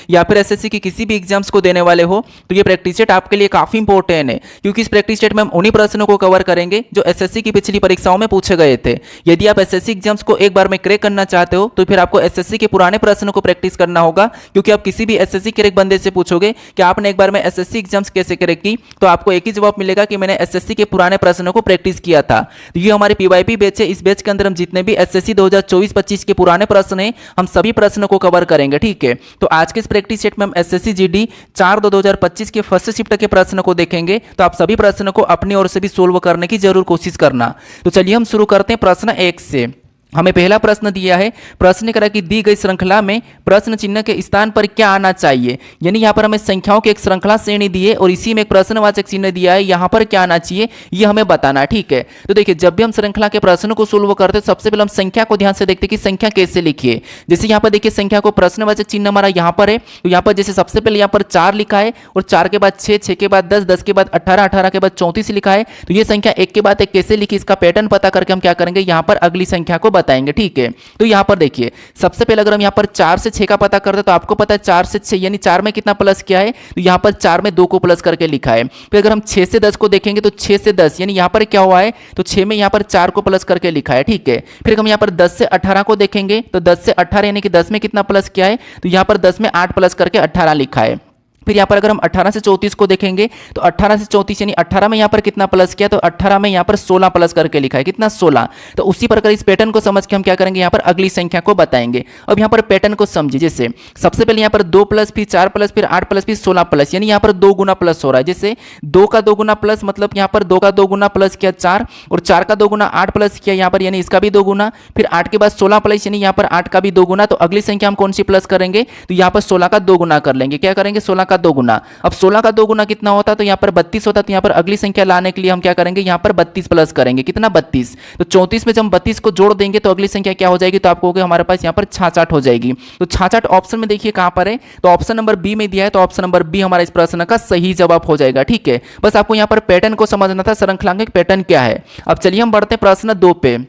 या फिर एसएससी की किसी भी एग्जाम्स को देने वाले हो तो ये प्रैक्टिस सेट आपके लिए काफी इंपॉर्टेंट है, क्योंकि इस प्रैक्टिस सेट में हम उन्हीं प्रश्नों को कवर करेंगे जो एसएससी की पिछली परीक्षाओं में पूछे गए थे। यदि आप एसएससी एग्जाम्स को एक बार में क्रैक करना चाहते हो तो फिर आपको एसएससी के पुराने प्रश्नों को प्रैक्टिस करना होगा, क्योंकि आप किसी भी एसएससी क्रैक बंदे से पूछोगे कि आपने एक बार में एसएससी एग्जाम्स कैसे क्रैक की, तो आपको एक ही जवाब मिलेगा कि मैंने एसएससी के पुराने प्रश्नों को प्रैक्टिस किया था। तो ये हमारे पीवाईपी बैच है, इस बैच के अंदर हम जितने भी एसएससी 2024-25 के पुराने प्रश्न हैं हम सभी प्रश्नों को कवर करेंगे। ठीक है, तो आज के इस प्रैक्टिस सेट में एसएससी जीडी 4/2/2025 के फर्स्ट शिफ्ट के प्रश्न को देखेंगे, तो आप सभी प्रश्नों को अपनी ओर से भी सोल्व करने की जरूर कोशिश करना। तो चलिए हम शुरू करते हैं प्रश्न 1 से। हमें पहला प्रश्न दिया है, प्रश्न करा कि दी गई श्रृंखला में प्रश्न चिन्ह के स्थान पर क्या आना चाहिए। यानी यहाँ पर हमें संख्याओं की एक श्रृंखला श्रेणी दी है और इसी में एक प्रश्नवाचक चिन्ह दिया है, यहाँ पर क्या आना चाहिए ये हमें बताना। ठीक है, तो देखिए जब भी हम श्रृंखला के प्रश्नों को सोल्व करते हैं सबसे पहले हम संख्या को ध्यान से देखते हैं कि संख्या कैसे लिखिए। जैसे यहाँ पर देखिए संख्या को प्रश्नवाचक चिन्ह हमारा यहाँ पर है, तो यहाँ पर जैसे सबसे पहले यहाँ पर 4 लिखा है और 4 के बाद 6, 6 के बाद 10, 10 के बाद 18, 18 के बाद 34 लिखा है। तो ये संख्या एक के बाद एक कैसे लिखी इसका पैटर्न पता करके हम क्या करेंगे, यहाँ पर अगली संख्या को बताएंगे। ठीक है, तो यहां पर देखिए सबसे पहले अगर हम यहां पर 4 से 6 का पता करते हैं तो आपको पता है 4 से 6 यानी 4 में कितना प्लस किया है, तो यहां पर 4 में 2 को प्लस करके लिखा है। फिर अगर हम 6 से 10 को देखेंगे तो 6 से 10 यानी यहां पर क्या हुआ है, तो 6 में यहां पर 4 को प्लस करके लिखा है। ठीक है, फिर हम यहां पर 10 से 18 को देखेंगे तो 10 से 18 यानी कि 10 में कितना प्लस किया है, तो यहां पर 10 में 8 प्लस करके 18 लिखा है। फिर यहाँ पर अगर हम 18 से 34 को देखेंगे तो 18 से 34 यानी 18 में यहाँ पर कितना प्लस किया, तो 18 में यहाँ पर 16 प्लस करके लिखा है, कितना 16। तो उसी प्रकार इस पैटर्न को समझ के हम क्या करेंगे, यहाँ पर अगली संख्या को बताएंगे। अब यहाँ पर पैटर्न को समझिए, जैसे सबसे पहले यहाँ पर 2 प्लस फिर 4 प्लस फिर 8 प्लस फिर 16 प्लस, यानी यहाँ पर 2 गुना प्लस हो रहा है। जैसे 2 का 2 गुना प्लस मतलब यहाँ पर 2 का 2 गुना प्लस किया 4 और 4 का 2 गुना 8 प्लस किया यहाँ पर, यानी इसका भी 2 गुना, फिर 8 के बाद 16 प्लस यानी यहाँ पर 8 का भी 2 गुना। तो अगली संख्या हम कौन सी प्लस करेंगे, तो यहाँ पर 16 का 2 गुना कर लेंगे। क्या करेंगे, 16 का 2 गुना। अब 16 का 2 गुना कितना होता है, तो यहाँ पर 32 होता है। तो यहाँ पर अगली संख्या लाने के लिए हम क्या करेंगे, यहाँ पर 32 प्लस करेंगे, कितना 32। तो 34 में जब हम 32 को जोड़ देंगे तो अगली संख्या क्या हो जाएगी, तो आपको हमारे पास यहाँ पर 66 हो जाएगी। तो 66 ऑप्शन में देखिए कहाँ पर है, तो ऑप्शन नंबर बी में दिया है, तो ऑप्शन नंबर बी हमारा इस प्रश्न का सही जवाब हो जाएगा। ठीक है, बस आपको यहाँ पर पैटर्न को समझना था, श्रृंखला का पैटर्न क्या है। अब चलिए हम बढ़ते हैं प्रश्न 2 पे।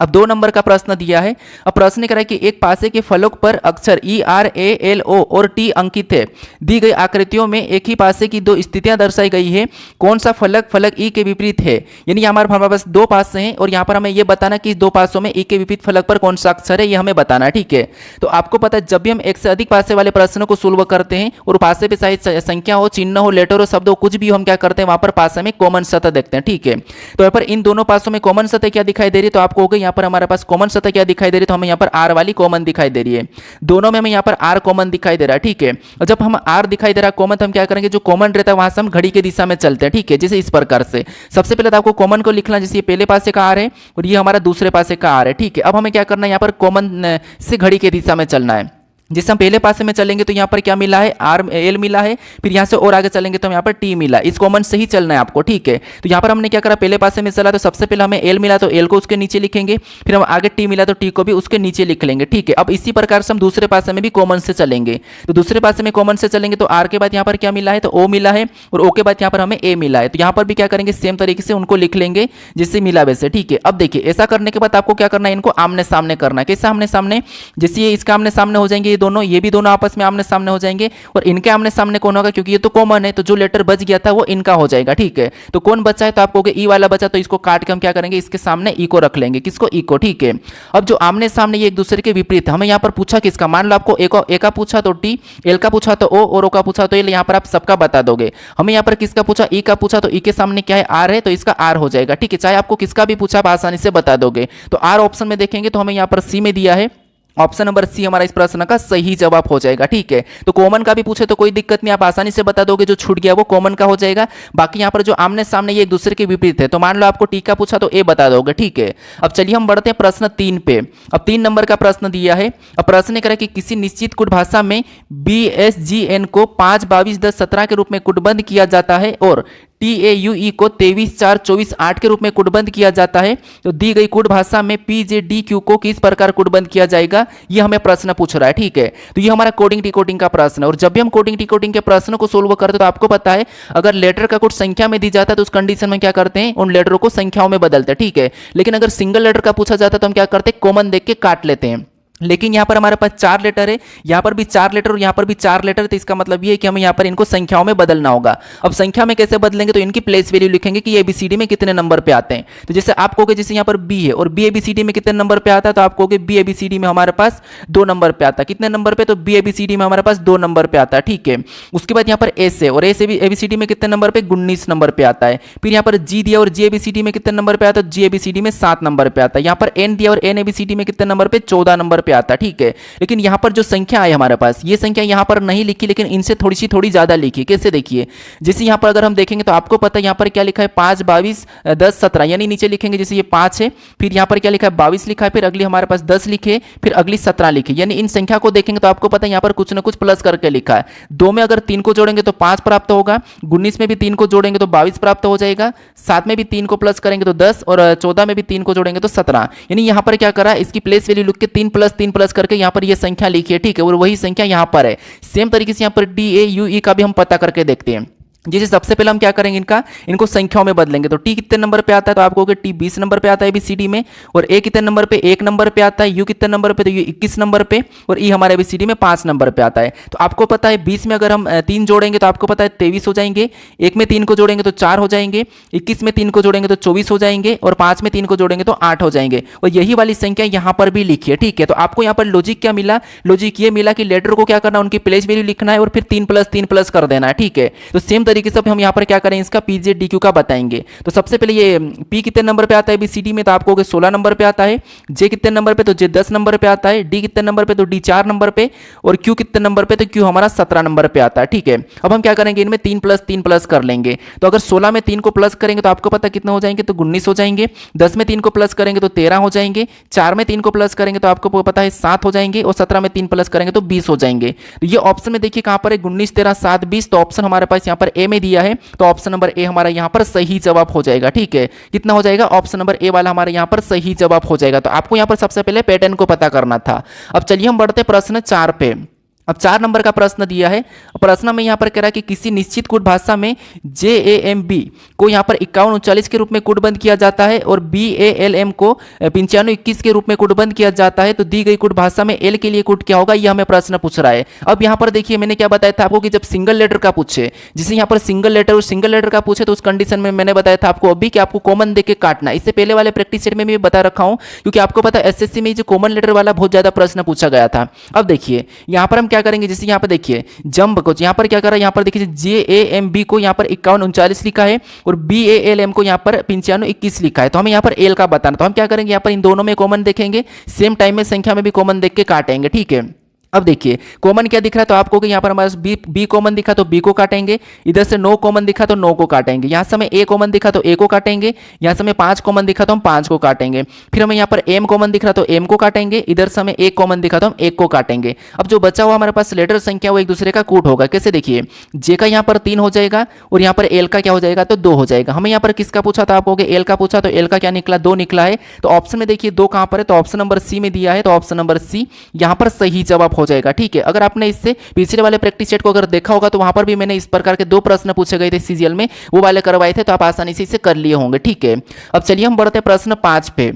अब 2 नंबर का प्रश्न दिया है। अब प्रश्न करा कि एक पासे के फलक पर अक्षर ERALO और T अंकित है। दी गई आकृतियों में एक ही पासे की 2 स्थितियां दर्शाई गई है, कौन सा फलक फलक E के विपरीत है। यानी हमारे पास 2 पासे हैं और यहाँ पर हमें यह बताना कि इस 2 पासों में E के विपरीत फलक पर कौन सा अक्षर है, यह हमें बताना। ठीक है, तो आपको पता है जब भी हम एक से अधिक पासे वाले प्रश्नों को सोल्व करते हैं और पासे पे चाहे संख्या हो, चिन्ह हो, लेटर हो, शब्द हो, कुछ भी हो, हम क्या करते हैं वहां पर पासे में कॉमन सतह देखते हैं। ठीक है, तो यहाँ पर इन दोनों पासों में कॉमन सतह क्या दिखाई दे रही है, तो आपको यहाँ पर हमारे पास कॉमन सतह क्या दिखाई दे रही है, तो हमें यहाँ पर R वाली कॉमन दिखाई दे रही है। दोनों में हमें यहाँ पर R कॉमन दिखाई दे रहा है। ठीक है, और जब हम R दिखाई दे रहा है कॉमन, तो हम क्या करेंगे, जो कॉमन रहता है वहां से हम घड़ी के दिशा में चलते हैं। ठीक है, जैसे इस प्रकार से सबसे पहले तो आपको कॉमन को लिखना, जैसे ये पहले पासे का R है और ये हमारा दूसरे पासे का R है। ठीक है, अब हमें क्या करना है, यहाँ पर कॉमन से घड़ी के दिशा में चलना है। जिससे हम पहले पासे में चलेंगे तो यहाँ पर क्या मिला है, L मिला है, फिर यहाँ से और आगे चलेंगे तो यहाँ पर T मिला। इस कॉमन से ही चलना है आपको। ठीक है, तो यहाँ पर हमने क्या करा, पहले पासे में चला तो सबसे पहले हमें L मिला तो L को उसके नीचे लिखेंगे, फिर हम आगे T मिला तो T को भी उसके नीचे लिख लेंगे। ठीक है, अब इसी प्रकार से हम दूसरे पासे में भी कॉमन से चलेंगे, तो दूसरे पासे में कॉमन से चलेंगे तो R के बाद यहाँ पर क्या मिला है, तो O मिला है और O के बाद यहाँ पर हमें A मिला है। तो यहाँ पर भी क्या करेंगे, सेम तरीके से उनको लिख लेंगे जिससे मिला वैसे। ठीक है, अब देखिए ऐसा करने के बाद आपको क्या करना है, इनको आमने सामने करना है। कैसे आमने सामने, जैसे ये इसका आमने सामने हो जाएंगे, ये दोनों, ये भी दोनों आपस में आमने सामने हो जाएंगे और इनके आमने सामने कौन होगा, क्योंकि ये तो कॉमन है तो जो लेटर बच गया था वो इनका हो जाएगा। ठीक है, तो कौन बचा है, तो आपको ई वाला बचा, तो इसको काट के हम क्या करेंगे, इसके सामने ई को रख लेंगे। किसको, ई को। ठीक है, अब जो आमने सामने ये एक दूसरे के विपरीत, हमें यहाँ पर पूछा किसका, मान लो आपको ए का पूछा तो टी, एल का पूछा तो ओ और ओ का पूछा तो एल, यहाँ पर आप सबका बता दोगे। हमें यहाँ पर किसका पूछा, ई का पूछा, तो ई के सामने क्या है, आर है, तो इसका आर हो जाएगा। ठीक है, चाहे आपको किसका भी पूछा आप आसानी से बता दोगे। तो आर ऑप्शन में देखेंगे तो हमें यहाँ पर सी में दिया है, ऑप्शन नंबर सी हमारा इस प्रश्न का सही जवाब हो जाएगा। ठीक है, तो कॉमन का भी पूछे तो कोई दिक्कत नहीं, आप आसानी से बता दोगे, जो छूट गया वो कॉमन का हो जाएगा। बाकी यहाँ पर जो आमने सामने ये एक दूसरे के विपरीत है, तो मान लो आपको टी का पूछा तो ए बता दोगे। ठीक है, अब चलिए हम बढ़ते हैं प्रश्न 3 पे। अब 3 नंबर का प्रश्न दिया है। अब प्रश्न करें कि किसी निश्चित कुट भाषा में BSGN को 5 22 10 17 के रूप में कुटबंध किया जाता है और TAUE को 23 4 24 8 के रूप में कुटबंध किया जाता है, तो दी गई कुट भाषा में PJDQ को किस प्रकार कुटबंध किया जाएगा, ये हमें प्रश्न पूछ रहा है। ठीक है, तो ये हमारा कोडिंग डिकोडिंग का प्रश्न है और जब भी हम कोडिंग डिकोडिंग के प्रश्न को सोल्व करते हैं तो आपको पता है अगर लेटर का कुछ संख्या में दी जाता है तो उस कंडीशन में क्या करते हैं, उन लेटरों को संख्याओं में बदलते हैं। ठीक है, लेकिन अगर सिंगल लेटर का पूछा जाता है तो हम क्या करते हैं, कॉमन देख के काट लेते हैं। लेकिन यहाँ पर हमारे पास 4 लेटर है, यहाँ पर भी 4 लेटर और यहाँ पर भी 4 लेटर, तो इसका मतलब ये है कि हमें यहाँ पर इनको संख्याओं में बदलना होगा। अब संख्या में कैसे बदलेंगे, तो इनकी प्लेस वैल्यू लिखेंगे कि एबीसीडी में कितने नंबर पे आते हैं। तो जैसे आप कहोगे जैसे यहाँ पर बी है और बी एबीसीडी में कितने नंबर पे आता है, तो आप कहोगे बी एबीसीडी में हमारे पास 2 नंबर पे आता है। कितने नंबर पे, तो बी एबीसीडी में हमारे पास 2 नंबर पे आता है, ठीक है। उसके बाद यहाँ पर एस है और एस एबीसीडी में कितने नंबर पे, 19 नंबर पे आता है। फिर यहाँ पर जी दिया और जी एबीसीडी में कितने नंबर पे आता है, जी एबीसीडी में 7 नंबर पे आता है। यहाँ पर एन दिया और एन एबीसीडी में कितने नंबर पे, 14 नंबर पे आता है, ठीक है। लेकिन यहां पर जो संख्या है हमारे पास, ये संख्या यहां पर नहीं लिखी, लेकिन इनसे थोड़ी ज्यादा लिखी। कैसे देखिए, जैसे यहां पर अगर हम देखेंगे तो आपको पता है यहां पर क्या लिखा है, 5, 22, 10, 17, यानी नीचे लिखेंगे जैसे ये 5 है, फिर यहां पर क्या लिखा है, 22 लिखा है, फिर अगली हमारे पास 10 लिखे, फिर अगली 17 लिखे। यानी इन संख्या को देखेंगे तो आपको पता है यहां पर कुछ ना कुछ प्लस करके लिखा है। 2 में अगर 3 को जोड़ेंगे तो 5 प्राप्त होगा, 19 में भी 3 को जोड़ेंगे तो 22 प्राप्त हो जाएगा, 7 में भी 3 को प्लस करेंगे तो 10 और 14 में भी 3 को जोड़ेंगे तो 17। यानी यहां पर क्या करा, इसकी प्लेस वैल्यू लिख के 3 प्लस करके यहां पर यह संख्या लिखी है, ठीक है। और वही संख्या यहां पर है। सेम तरीके से यहां पर डी ए यू ई का भी हम पता करके देखते हैं। जैसे सबसे पहले हम क्या करेंगे, इनको संख्याओं में बदलेंगे। तो टी कितने नंबर पे आता है, तो आप कहोगे टी 20 नंबर पे आता है एबीसीडी में, और ए कितने नंबर पे, 1 नंबर पे आता है। यू कितने नंबर पे, तो यू 21 नंबर पे, और ई हमारे एबीसीडी में 5 नंबर पे आता है। तो आपको पता है 20 में अगर हम 3 जोड़ेंगे तो आपको पता है 23 हो जाएंगे, 1 में 3 को जोड़ेंगे तो 4 हो जाएंगे, 21 में 3 को जोड़ेंगे तो 24 हो जाएंगे, और 5 में 3 को जोड़ेंगे तो 8 हो जाएंगे। और यही वाली संख्या यहां पर भी लिखी है, ठीक है। तो आपको यहां पर लॉजिक क्या मिला, लॉजिक ये मिला कि लेटर को क्या करना, उनकी प्लेस वैल्यू लिखना है और फिर 3 प्लस कर देना है, ठीक है। तो सेम तरीके से हम यहां पर क्या करें, इसका पीजेड डीक्यू का बताएंगे। तो सबसे पहले ये पी कितने नंबर पे आता है बीसीडी में, तो आप कहोगे 16 नंबर पे आता है। जे कितने नंबर पे, तो जे 10 नंबर पे आता है। डी कितने नंबर पे, तो डी 4 नंबर पे, और क्यू कितने नंबर पे, तो क्यू हमारा 17 नंबर पे आता है, ठीक है। अब हम क्या करेंगे, इनमें 3 प्लस कर लेंगे। तो अगर 16 में 3 को प्लस करेंगे तो आपको पता कितने हो जाएंगे, तो 19 हो जाएंगे। 10 में 3 को प्लस करेंगे तो 13 हो जाएंगे। 4 में 3 को प्लस करेंगे तो आपको पता है 7 हो जाएंगे, और 17 में 3 प्लस करेंगे तो 20 हो जाएंगे। तो ये ऑप्शन में देखिए कहां पर है, 19, 13, 7, 20। तो ऑप्शन हमारे पास यहाँ पर ए में दिया है, तो ऑप्शन नंबर ए हमारा यहाँ पर सही जवाब हो जाएगा, ठीक है। कितना हो जाएगा, ऑप्शन नंबर ए वाला हमारे यहाँ पर सही जवाब हो जाएगा। तो आपको यहाँ पर सबसे पहले पैटर्न को पता करना था। अब चलिए हम बढ़ते प्रश्न 4 पे। अब 4 नंबर का प्रश्न दिया है। प्रश्न में यहाँ पर कह रहा है कि किसी निश्चित कूट भाषा में JAMB को यहाँ पर 5139 के रूप में कूटबंध किया जाता है और BALM को 9521 के रूप में कूटबंध किया जाता है। तो दी गई कूट भाषा में L के लिए कूट क्या होगा, यह हमें प्रश्न पूछ रहा है। अब यहाँ पर देखिए मैंने क्या बताया था आपको कि जब सिंगल लेटर का पूछे, जिसे यहाँ पर सिंगल लेटर का पूछे, तो उस कंडीशन में मैंने बताया था आपको अभी कि आपको कॉमन देके काटना। इससे पहले वाले प्रैक्टिस सेट में भी बता रखा हूँ, क्योंकि आपको पता है SSC में जो कॉमन लेटर वाला बहुत ज्यादा प्रश्न पूछा गया था। अब देखिए यहाँ पर हम क्या करेंगे, जैसे यहाँ पर देखिए जंप को यहाँ पर क्या कर रहा है, यहाँ पर देखिए JAMB को यहाँ पर 5139 लिखा है और BALM को यहाँ पर 9521 लिखा है। तो हमें यहाँ पर L का बताना, तो हम क्या करेंगे, यहाँ पर इन दोनों में कॉमन देखेंगे, सेम टाइम में संख्या में भी कॉमन देख के काटेंगे, ठीक है। अब देखिए कॉमन क्या दिख रहा है, तो आपको यहाँ पर हमारे बी कॉमन दिखा तो बी को काटेंगे, इधर से 9 कॉमन दिखा तो 9 को काटेंगे, यहाँ से हमें ए कॉमन दिखा तो ए को काटेंगे, यहाँ से हमें 5 कॉमन दिखा तो हम 5 को काटेंगे, फिर हमें यहाँ पर एम कॉमन दिख रहा तो एम को काटेंगे, इधर से हमें एक कॉमन दिखा तो हम एक को काटेंगे। अब जो बचा हुआ हमारे पास लेटर संख्या वो एक दूसरे का कूट होगा। कैसे देखिए, जे का यहाँ पर 3 हो जाएगा और यहाँ पर एल का क्या हो जाएगा, तो 2 हो जाएगा। हमें यहाँ पर किसका पूछा था, आप एल का पूछा, तो एल का क्या निकला, 2 निकला है। तो ऑप्शन में देखिए 2 कहाँ पर है, तो ऑप्शन नंबर सी में दिया है, तो ऑप्शन नंबर सी यहाँ पर सही जवाब हो जाएगा, ठीक है। अगर आपने इससे पिछले वाले प्रैक्टिस सेट को अगर देखा होगा तो वहां पर भी मैंने इस प्रकार के 2 प्रश्न पूछे गए थे सीजीएल में, वो वाले करवाए थे, तो आप आसानी से इसे कर लिए होंगे, ठीक है। अब चलिए हम बढ़ते हैं प्रश्न 5 पे।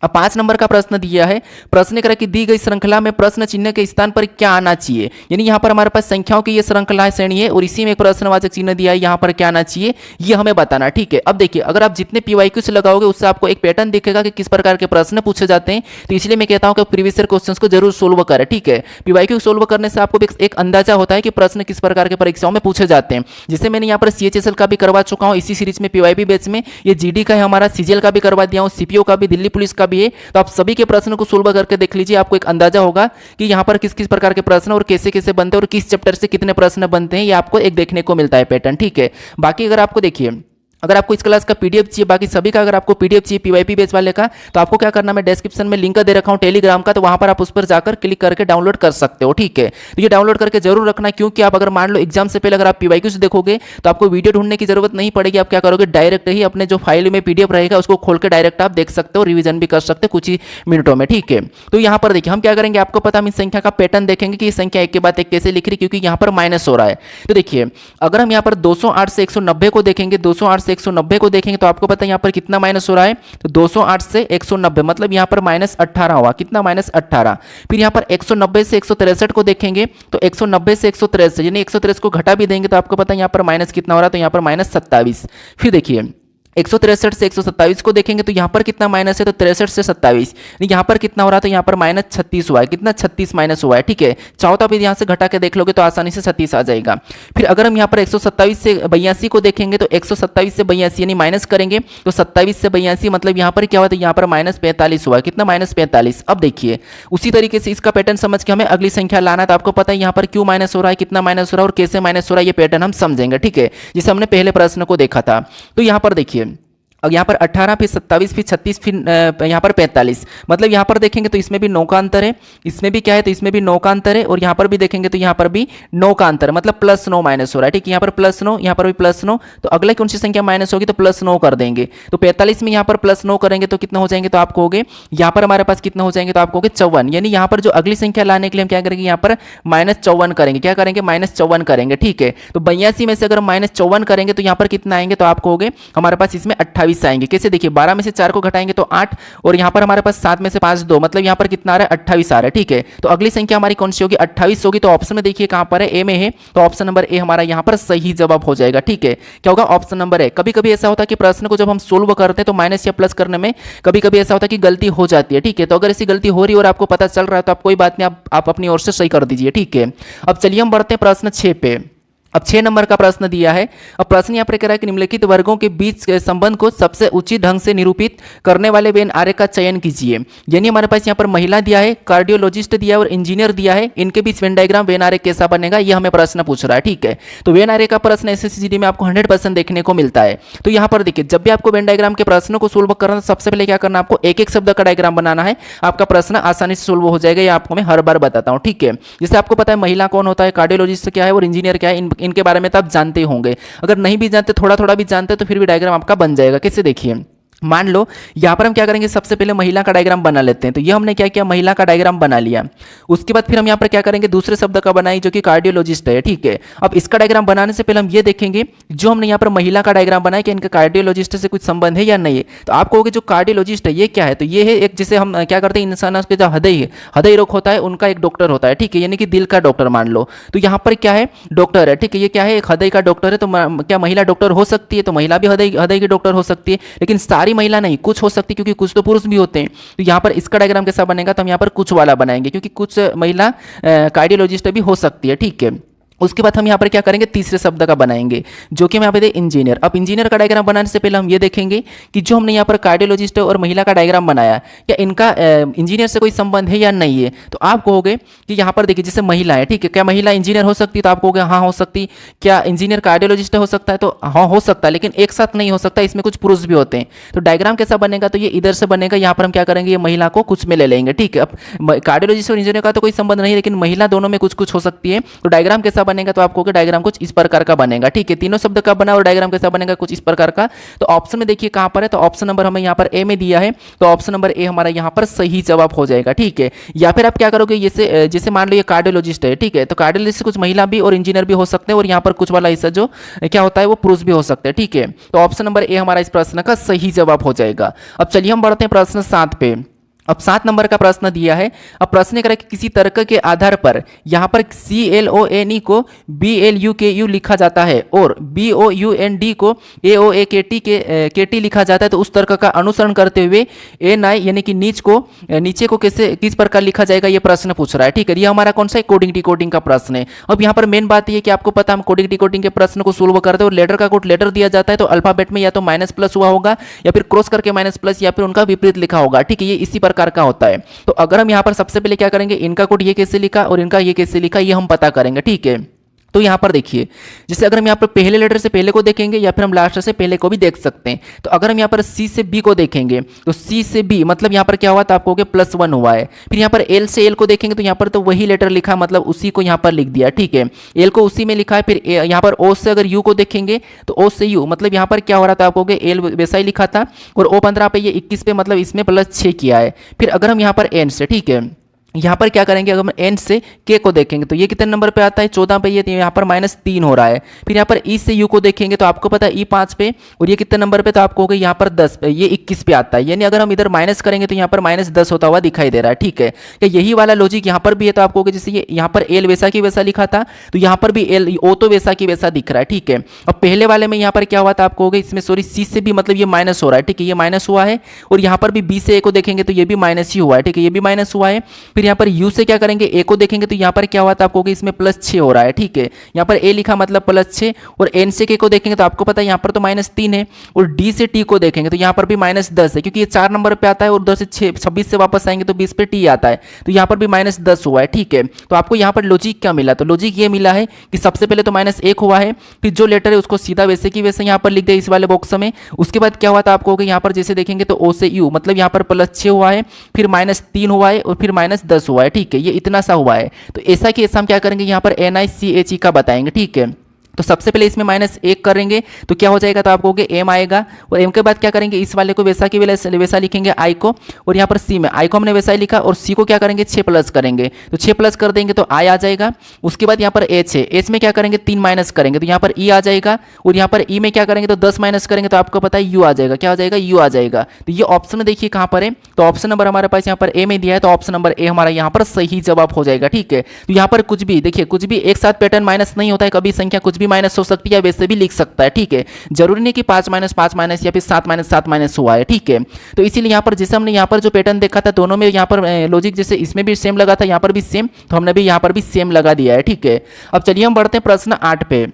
अब 5 नंबर का प्रश्न दिया है। प्रश्न करें कि दी गई श्रृंखला में प्रश्न चिन्ह के स्थान पर क्या आना चाहिए, यानी यहाँ पर हमारे पास संख्याओं की ये श्रृंखला श्रेणी है और इसी में एक प्रश्नवाचक चिन्ह दिया है, यहाँ पर क्या आना चाहिए ये हमें बताना, ठीक है। अब देखिए अगर आप जितने PYQ से लगाओगे उससे आपको एक पैटर्न दिखेगा कि किस प्रकार के प्रश्न पूछे जाते हैं। तो इसलिए मैं कहता हूँ कि प्रीवियस ईयर क्वेश्चंस को जरूर सोल्व करें, ठीक है। PYQ सोल्व करने से आपको एक अंदाजा होता है कि प्रश्न किस प्रकार के परीक्षाओं में पूछे जाते हैं। जिसे मैंने यहाँ पर CHSL का भी करवा चुका हूँ इसी सीरीज में, PYP बैच में, ये GD का है हमारा, CGL का भी करवा दिया हूँ, CPO का भी, दिल्ली पुलिस का भी है। तो आप सभी के प्रश्न को सोल्व करके देख लीजिए, आपको एक अंदाजा होगा कि यहाँ पर किस किस प्रकार के प्रश्न और कैसे कैसे बनते हैं और किस चैप्टर से कितने प्रश्न बनते हैं, ये आपको एक देखने को मिलता है पैटर्न, ठीक है। बाकी अगर आपको देखिए, अगर आपको इस क्लास का PDF चाहिए, बाकी सभी का अगर आपको PDF चाहिए PYP बैच वाले का, तो आपको क्या करना, मैं डिस्क्रिप्शन में लिंक दे रखा हूं टेलीग्राम का, तो वहां पर आप उस पर जाकर क्लिक करके डाउनलोड कर सकते हो, ठीक है। तो ये डाउनलोड करके जरूर रखना, क्योंकि आप अगर मान लो एग्जाम से पहले अगर आप PYQ से देखोगे तो आपको वीडियो ढूंढने की जरूरत नहीं पड़ेगी। आप क्या करोगे, डायरेक्ट ही अपने जो फाइल में PDF रहेगा उसको खोल के डायरेक्ट आप देख सकते हो, रिविजन भी कर सकते हो कुछ ही मिनटों में, ठीक है। तो यहाँ पर देखिए हम क्या करेंगे, आपको पता हम इस संख्या का पैटर्न देखेंगे कि संख्या एक के बाद एक कैसे लिख रही, क्योंकि यहाँ पर माइनस हो रहा है। तो देखिए अगर हम यहाँ पर 208 से 190 को देखेंगे, 208 से से 190 को देखेंगे तो आपको पता है यहाँ पर कितना माइनस हो रहा है, तो 208 से 190 मतलब यहाँ पर -18 हुआ, कितना -18। फिर यहाँ पर 190 से 163 को देखेंगे तो 190 से 163 यानी 163 को घटा भी देंगे तो आपको पता है यहाँ पर माइनस कितना हो रहा है, तो यहाँ पर -27। फिर देखिए 163 से 127 को देखेंगे तो यहाँ पर कितना माइनस है, तो 63 से 27, यहाँ पर कितना हो रहा है, तो यहाँ पर -36 हुआ है, कितना 36 माइनस हुआ है। ठीक है, चाहो तो आप यहाँ से घटा के देख लोगे तो आसानी से 36 आ जाएगा। फिर अगर हम यहाँ पर 127 से 82 को देखेंगे तो 127 से 82 यानी माइनस करेंगे तो 27 से 82 मतलब यहाँ पर क्या हुआ, तो यहाँ पर -45 हुआ है, कितना -45। अब देखिए उसी तरीके से इसका पैटर्न समझ के हमें अगली संख्या लाना है, तो आपको पता है यहाँ पर क्यों माइनस हो रहा है, कितना माइनस हो रहा है और कैसे माइनस हो रहा है, ये पैटर्न हम समझेंगे। ठीक है, जिसे हमने पहले प्रश्न को देखा था। तो यहाँ पर देखिए अब यहाँ पर 18 फिर 27 फिर 36 फिर यहाँ पर 45 मतलब यहाँ पर देखेंगे तो इसमें भी 9 का अंतर है, इसमें भी क्या है, तो इसमें भी 9 का अंतर है, और यहाँ पर भी देखेंगे तो यहाँ पर भी 9 का अंतर मतलब +9 माइनस हो रहा है। ठीक है, यहाँ पर +9 यहाँ पर भी +9, तो अगले कौन सी संख्या माइनस होगी, तो +9 कर देंगे। तो 45 में यहाँ पर +9 करेंगे तो कितना हो जाएंगे, तो आपको हो गए यहाँ पर हमारे पास कितना हो जाएंगे, तो आपको हो गए 54। यानी यहाँ पर जो अगली संख्या लाने के लिए हम क्या करेंगे, यहाँ पर -54 करेंगे, क्या करेंगे -54 करेंगे। ठीक है, तो 82 में से अगर -54 करेंगे तो यहाँ पर कितना आएंगे, तो आपको हो गए हमारे पास इसमें 28 आएंगे। कैसे, देखिए 12 में से 4 को घटाएंगे तो 8, और यहाँ पर हमारे पास 7 में से 5 2 मतलब यहाँ पर कितना आ रहा है, 28 आ रहा है। ठीक है, तो अगली संख्या हमारी कौन सी होगी, 28 होगी। तो ऑप्शन में देखिए कहाँ पर है, ए में है, तो ऑप्शन नंबर ए हमारा यहाँ पर सही जवाब हो जाएगा। ठीक है, क्या होगा, ऑप्शन नंबर ए। कभी कभी ऐसा होता है कि प्रश्न को जब हम सोल्व करते हैं तो माइनस या प्लस करने में कभी कभी ऐसा होता है कि गलती हो जाती है। ठीक है, तो अगर ऐसी गलती हो रही है और आपको पता चल रहा है तो आप कोई बात नहीं, आप अपनी ओर से सही कर दीजिए। ठीक है, अब चलिए हम बढ़ते हैं प्रश्न 6 पे। अब 6 नंबर का प्रश्न दिया है। अब प्रश्न यहाँ पर कह रहा है कि निम्नलिखित वर्गों के बीच के संबंध को सबसे उचित ढंग से निरूपित करने वाले वेन आरेख का चयन कीजिए। यानी हमारे पास यहाँ पर महिला दिया है, कार्डियोलॉजिस्ट दिया है और इंजीनियर दिया है, इनके बीच वेन डायग्राम वेन आरेख कैसा बनेगा, ये हमें प्रश्न पूछ रहा है। ठीक है, तो वेन आरेख का प्रश्न एसएससीजीडी में आपको 100% देखने को मिलता है। तो यहाँ पर देखिए जब भी आपको वेन डायग्राम के प्रश्नों को सोल्व करना, सबसे पहले क्या करना, आपको एक एक शब्द का डायग्राम बनाना है, आपका प्रश्न आसानी से सोल्व हो जाएगा। ये आपको मैं हर बार बताता हूँ। ठीक है, जैसे आपको पता है महिला कौन होता है, कार्डियोलॉजिस्ट क्या है और इंजीनियर क्या है, इनके बारे में तो आप जानते होंगे। अगर नहीं भी जानते, थोड़ा थोड़ा भी जानते तो फिर भी डायग्राम आपका बन जाएगा। कैसे, देखिए मान लो यहाँ पर हम क्या करेंगे, सबसे पहले महिला का डायग्राम बना लेते हैं। तो ये हमने क्या किया, महिला का डायग्राम बना लिया। उसके बाद फिर हम यहाँ पर क्या करेंगे, दूसरे शब्द का बनाई जो कि कार्डियोलॉजिस्ट है। ठीक है, अब इसका डायग्राम बनाने से पहले हम ये देखेंगे जो हमने यहाँ पर महिला का डायग्राम बनाया कि इनका कार्डियोलॉजिस्ट से कुछ संबंध है या नहीं है। तो आप कहोगे जो कार्डियोलॉजिस्ट है ये क्या है, तो ये है एक, जैसे हम क्या करते हैं इंसान के जो हृदय रोग होता है उनका एक डॉक्टर होता है। ठीक है, यानी कि दिल का डॉक्टर मान लो। तो यहाँ पर क्या है, डॉक्टर है। ठीक है, ये क्या है, एक हृदय का डॉक्टर है। तो क्या महिला डॉक्टर हो सकती है, तो महिला भी हृदय की डॉक्टर हो सकती है, लेकिन सारी महिला नहीं, कुछ हो सकती है, क्योंकि कुछ तो पुरुष भी होते हैं। तो यहाँ पर इसका डायग्राम कैसा बनेगा, तो हम यहाँ पर कुछ वाला बनाएंगे, क्योंकि कुछ महिला कार्डियोलॉजिस्ट भी हो सकती है। ठीक है, उसके बाद हम यहाँ पर क्या करेंगे, तीसरे शब्द का बनाएंगे जो कि हम यहाँ पे इंजीनियर। अब इंजीनियर का डायग्राम बनाने से पहले हम ये देखेंगे कि जो हमने यहाँ पर कार्डियोलॉजिस्ट और महिला का डायग्राम बनाया, क्या इनका इंजीनियर से कोई संबंध है या नहीं है। तो आप कहोगे कि यहाँ पर देखिए जैसे महिला है, ठीक है, क्या महिला इंजीनियर हो सकती है, तो आप कहोगे हाँ हो सकती। क्या इंजीनियर कार्डियोलॉजिस्ट हो सकता है, तो हाँ हो सकता है, लेकिन एक साथ नहीं हो सकता, इसमें कुछ पुरुष भी होते हैं। तो डायग्राम कैसा बनेगा, तो ये इधर से बनेगा, यहाँ पर हम क्या करेंगे, ये महिला को कुछ में ले लेंगे। ठीक है, अब कार्डियोलॉजिस्ट और इंजीनियर का तो कोई संबंध नहीं, लेकिन महिला दोनों में कुछ कुछ हो सकती है। तो डायग्राम कैसा बनेगा, तो आपको डायग्राम कुछ इस प्रकार का बनेगा। ठीक है, तीनों शब्द का बना और डायग्राम कैसा बनेगा, कुछ इस प्रकार का। तो ऑप्शन में देखिए कहां पर है, तो ऑप्शन नंबर हमें यहां पर ए में दिया है, तो ऑप्शन नंबर ए हमारा यहां पर सही जवाब हो जाएगा। ठीक है, या फिर आप क्या करोगे, जैसे मान लो ये कार्डियोलॉजिस्ट है। ठीक है, तो कार्डियोलॉजिस्ट कुछ महिला भी और इंजीनियर भी हो सकते हैं, और यहाँ पर कुछ वाला हिस्सा जो क्या होता है वो पुरुष भी हो सकते हैं। ठीक है, तो ऑप्शन नंबर ए हमारा इस प्रश्न का सही जवाब हो जाएगा। अब चलिए हम बढ़ते हैं प्रश्न 7 पे। अब 7 नंबर का प्रश्न दिया है। अब प्रश्न करें कि किसी तर्क के आधार पर यहाँ पर CLONE को BLUKU लिखा जाता है और BOUND को AOAKT लिखा जाता है, तो उस तर्क का अनुसरण करते हुए NI यानी कि नीचे को किस प्रकार लिखा जाएगा, ये प्रश्न पूछ रहा है। ठीक है, ये हमारा कौन सा है, कोडिंग डिकोडिंग का प्रश्न है। अब यहाँ पर मेन बात ये कि आपको पता हम कोडिंग डिकोडिंग के प्रश्न को सोल्व करते हैं और लेटर का कोड लेटर दिया जाता है, तो अल्फाबेट में या तो माइनस प्लस हुआ होगा या फिर क्रॉस करके माइनस प्लस या फिर उनका विपरीत लिखा होगा। ठीक है, ये इसी प्रकार का होता है। तो अगर हम यहां पर सबसे पहले क्या करेंगे, इनका कोड ये कैसे लिखा और इनका ये कैसे लिखा, ये हम पता करेंगे। ठीक है, तो यहां पर देखिए जैसे अगर हम यहां पर पहले लेटर से पहले को देखेंगे या फिर हम लास्ट से पहले को भी देख सकते हैं। तो अगर हम यहां पर C से B को देखेंगे तो C से B मतलब यहां पर क्या हुआ, तो आपको +1 हुआ है। फिर यहां पर L से L को देखेंगे तो यहां पर तो वही लेटर लिखा, मतलब उसी को यहां पर लिख दिया। ठीक है, L को उसी में लिखा है। फिर यहां पर O से अगर U को देखेंगे तो O से U मतलब यहां पर क्या हो रहा था, आपको L वैसा ही लिखा था, और O15 पे ये 21 पे मतलब इसमें +6 किया है। फिर अगर हम यहां पर N से, ठीक है, यहाँ पर क्या करेंगे, अगर हम एन से के को देखेंगे तो ये कितने नंबर पे आता है, 14 पे, ये यहाँ पर -3 हो रहा है। फिर यहाँ पर ई से यू को देखेंगे तो आपको पता है ई 5 पे, और ये कितने नंबर पे, तो आपको होगा यहाँ पर 10 पे, ये 21 पे आता है। यानी अगर हम इधर माइनस करेंगे तो यहाँ पर -10 होता हुआ दिखाई दे रहा है। ठीक है, क्या यही वाला लॉजिक यहाँ पर भी है, तो आपको होगा जैसे ये यहाँ पर एल वैसा की वैसा लिखा था, तो यहाँ पर भी एल ओ तो वैसा की वैसा दिख रहा है। ठीक है, अब पहले वाले में यहाँ पर क्या हुआ था, आपको होगा इसमें सॉरी सी से भी मतलब ये माइनस हो रहा है। ठीक है, ये माइनस हुआ है, और यहाँ पर भी बी से ए को देखेंगे तो ये भी माइनस ही हुआ है। ठीक है, ये भी माइनस हुआ है। फिर यहाँ पर यू से क्या करेंगे, ए को देखेंगे तो यहाँ पर क्या हुआ था, आपको इसमें +6 हो रहा है। ठीक है, यहाँ पर ए लिखा मतलब +6, और एन से के को देखेंगे तो आपको पता है यहाँ पर तो -3 है, और डी से टी को देखेंगे तो यहाँ पर भी -10 है, क्योंकि ये 4 नंबर पे आता है, और उधर से 26 से वापस आएंगे तो 20 पे टी आता है, तो यहाँ पर भी -10 हुआ है। ठीक है, तो आपको यहाँ पर लॉजिक क्या मिला, तो लॉजिक ये मिला है कि सबसे पहले तो -1 हुआ है, फिर जो लेटर है उसको सीधा वैसे की वैसे यहाँ पर लिख दे इस वाले बॉक्स में। उसके बाद क्या हुआ था, आपको यहाँ पर जैसे देखेंगे तो ओ से यू मतलब यहाँ पर +6 हुआ है, फिर -3 हुआ है, और फिर -10 हुआ है। ठीक है, ये इतना सा हुआ है। तो ऐसा कि ऐसा हम क्या करेंगे, यहाँ पर NICHE का बताएंगे। ठीक है, तो सबसे पहले इसमें -1 करेंगे तो क्या हो जाएगा, तो आपको एम आएगा, और एम के बाद क्या करेंगे, इस वाले को वैसा की वैसा लिखेंगे आई को, और यहाँ पर सी में आई को हमने वैसा ही लिखा, और सी को क्या करेंगे 6 प्लस करेंगे, तो 6 प्लस कर देंगे तो आई आ जाएगा। उसके बाद यहाँ पर एच है, एच में क्या करेंगे 3 माइनस करेंगे तो यहाँ पर ई आ जाएगा, और यहाँ पर ई में क्या करेंगे तो 10 माइनस करेंगे तो आपको पता है यू आ जाएगा। क्या हो जाएगा, यू आ जाएगा। तो ये ऑप्शन में देखिए कहाँ पर है, तो ऑप्शन नंबर हमारे पास यहाँ पर ए में दिया है, तो ऑप्शन नंबर ए हमारा यहाँ पर सही जवाब हो जाएगा। ठीक है, तो यहाँ पर कुछ भी देखिए, कुछ भी एक साथ पैटर्न माइनस नहीं होता है, कभी संख्या कुछ भी माइनस हो सकती है, वैसे भी लिख सकता है। ठीक है, जरूरी नहीं कि 5 - 5 माइनस या फिर 7 - 7 हुआ है। ठीक है, तो इसीलिए यहाँ पर जैसे हमने यहाँ पर जो पैटर्न देखा था दोनों में यहाँ पर लॉजिक जैसे इसमें भी सेम लगा था, यहाँ पर भी सेम, तो हमने भी यहाँ पर भी सेम लगा दिया है। ठीक है, अब चलिए हम बढ़ते हैं प्रश्न 8 पे।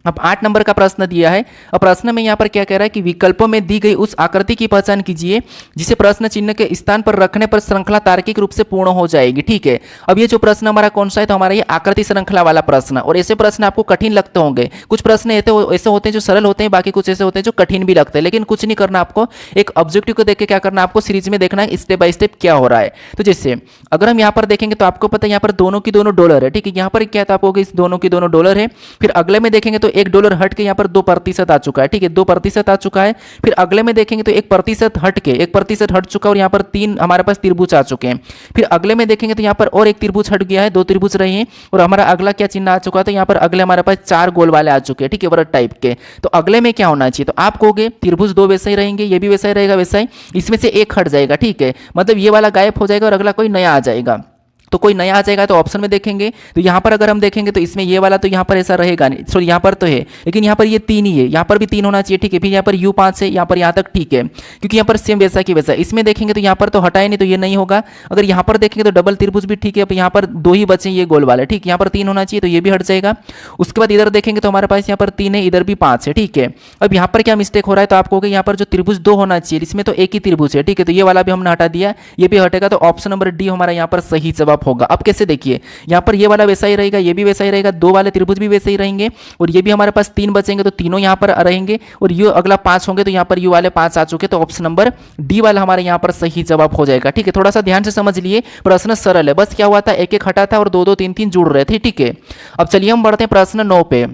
अब 8 नंबर का प्रश्न दिया है। अब प्रश्न में यहाँ पर क्या कह रहा है कि विकल्पों में दी गई उस आकृति की पहचान कीजिए जिसे प्रश्न चिन्ह के स्थान पर रखने पर श्रृंखला तार्किक रूप से पूर्ण हो जाएगी। ठीक है, अब ये जो प्रश्न हमारा कौन सा है, तो हमारा ये आकृति श्रृंखला वाला प्रश्न। और ऐसे प्रश्न आपको कठिन लगते होंगे, कुछ प्रश्न ऐसे होते हैं जो सरल होते हैं, बाकी कुछ ऐसे होते हैं जो कठिन भी लगते हैं, लेकिन कुछ नहीं करना, आपको एक ऑब्जेक्टिव को देख के क्या करना, आपको सीरीज में देखना है स्टेप बाय स्टेप क्या हो रहा है। तो जैसे अगर हम यहाँ पर देखेंगे तो आपको पता है यहाँ पर दोनों की दोनों डॉलर है। ठीक है, यहाँ पर क्या था, आपको इस दोनों की दोनों डॉलर है। फिर अगले में देखेंगे तो $1 हट के यहाँ पर 2% आ चुका है। ठीक है, 2% आ चुका है। फिर अगले में देखेंगे तो 1% हट के 1% हट चुका है, और यहाँ पर 3 हमारे पास त्रिभुज आ चुके हैं। फिर अगले में देखेंगे तो यहाँ पर और एक त्रिभुज हट गया है, 2 त्रिभुज रहे हैं, और हमारा अगला क्या चिन्ह आ चुका है, तो यहाँ पर अगले हमारे पास 4 गोल वाले आ चुके हैं। ठीक है, वृत्त टाइप के। तो अगले में क्या होना चाहिए, तो आप कहोगे त्रिभुज 2 वैसे ही रहेंगे, ये भी वैसा ही रहेगा, वैसा ही, इसमें से एक हट जाएगा। ठीक है, मतलब ये वाला गायब हो जाएगा और अगला कोई नया आ जाएगा। तो कोई नया आ जाएगा तो ऑप्शन में देखेंगे तो यहाँ पर अगर हम देखेंगे तो इसमें ये वाला तो यहाँ पर ऐसा रहेगा नहीं, सॉरी यहाँ पर तो है, लेकिन यहाँ पर ये 3 ही है, यहाँ पर भी 3 होना चाहिए। ठीक है, फिर यहाँ पर U5 है, यहाँ पर यहाँ तक ठीक है, क्योंकि यहाँ पर सेम वैसा की वैसा। इसमें देखेंगे तो यहाँ पर तो हटाए नहीं, तो ये नहीं होगा। अगर यहाँ पर देखेंगे तो डबल त्रिभुज भी ठीक है, अब यहाँ पर 2 ही बचे ये गोल वाले। ठीक, यहाँ पर 3 होना चाहिए तो ये भी हट जाएगा। उसके बाद इधर देखेंगे तो हमारे पास यहाँ पर 3 है, इधर भी 5 है। ठीक है, अब यहाँ पर क्या मिस्टेक हो रहा है, तो आपको यहाँ पर जो त्रिभुज 2 होना चाहिए, इसमें तो एक ही त्रिभुज है। ठीक है, तो ये वाला भी हमने हटा दिया, ये भी हटेगा, तो ऑप्शन नंबर डी हमारा यहाँ पर सही जवाब होगा। अब कैसे देखिए, यहाँ पर ये वाला वैसा ही रहेगा, ये भी वैसा ही रहेगा, 2 वाले त्रिभुज भी वैसे ही रहेंगे, और ये भी हमारे पास 3 बचेंगे तो तीनों यहाँ पर रहेंगे, और ये अगला 5 होंगे तो यहाँ पर ये वाले 5 आ चुके, तो ऑप्शन नंबर डी वाला हमारे यहाँ पर सही जवाब हो जाएगा। ठीक है, थोड़ा सा ध्यान से समझ लिए, प्रश्न सरल है, बस क्या हुआ था, एक एक हटा था और 2 2 3 3 जुड़ रहे थे। ठीक है, अब चलिए हम बढ़ते हैं प्रश्न 9 पे।